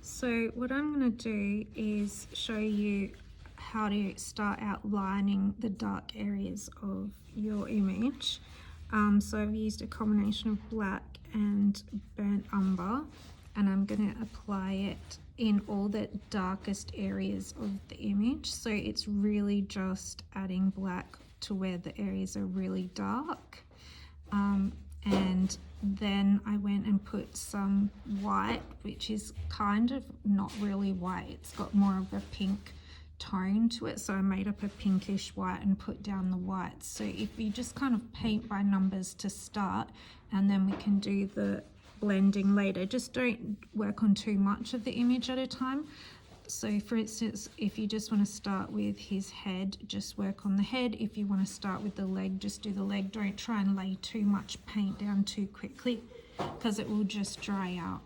So what I'm going to do is show you how to start outlining the dark areas of your image. So I've used a combination of black and burnt umber, and I'm going to apply it in all the darkest areas of the image. So it's really just adding black to where the areas are really dark. And then I went and put some white, which is kind of not really white, it's got more of a pink tone to it, so I made up a pinkish white and put down the whites. So if you just kind of paint by numbers to start, and then we can do the blending later. Just don't work on too much of the image at a time. So for instance, if you just want to start with his head, just work on the head. If you want to start with the leg, just do the leg. Don't try and lay too much paint down too quickly, because it will just dry out.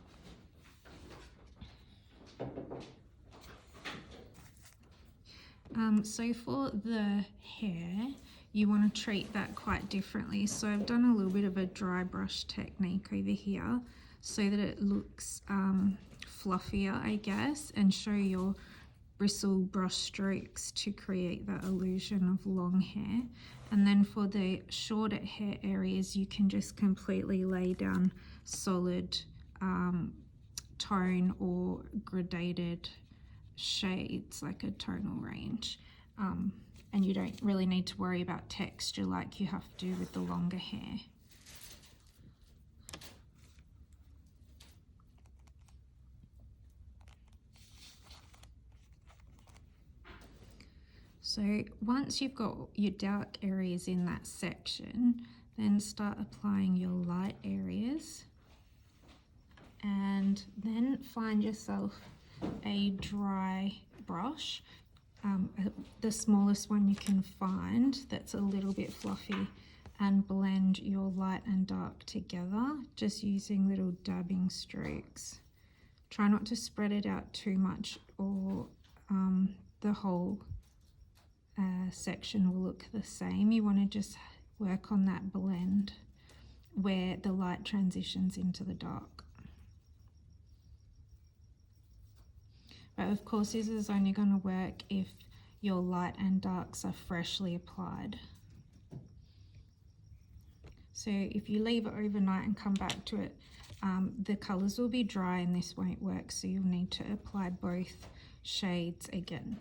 So for the hair, you want to treat that quite differently. So I've done a little bit of a dry brush technique over here so that it looks fluffier, I guess, and show your bristle brush strokes to create that illusion of long hair. And then for the shorter hair areas, you can just completely lay down solid tone or gradated shades, like a tonal range. And you don't really need to worry about texture like you have to with the longer hair. So once you've got your dark areas in that section, then start applying your light areas, and then find yourself a dry brush, the smallest one you can find that's a little bit fluffy, and blend your light and dark together just using little dabbing strokes. Try not to spread it out too much, or the whole section will look the same. You want to just work on that blend where the light transitions into the dark. But of course, this is only going to work if your light and darks are freshly applied. So if you leave it overnight and come back to it, the colours will be dry and this won't work, so you'll need to apply both shades again.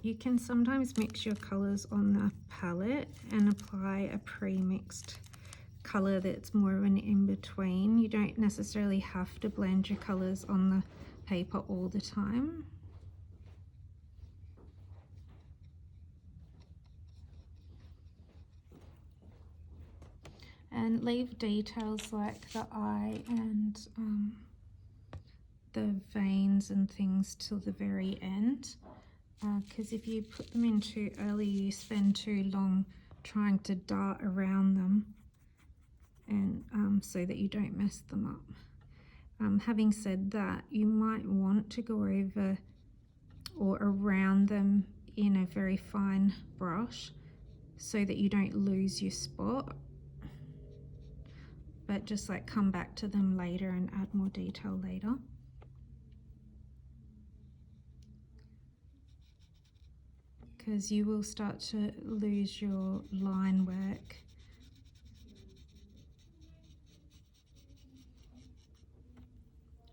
You can sometimes mix your colours on the palette and apply a pre-mixed colour that's more of an in-between. You don't necessarily have to blend your colours on the paper all the time. And leave details like the eye and the veins and things till the very end. Because if you put them in too early, you spend too long trying to dart around them, and so that you don't mess them up. Having said that, you might want to go over or around them in a very fine brush so that you don't lose your spot, but just like come back to them later and add more detail later. Because you will start to lose your line work.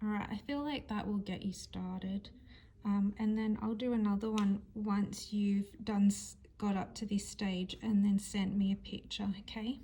Alright, I feel like that will get you started. And then I'll do another one once you've got up to this stage, and then send me a picture, okay?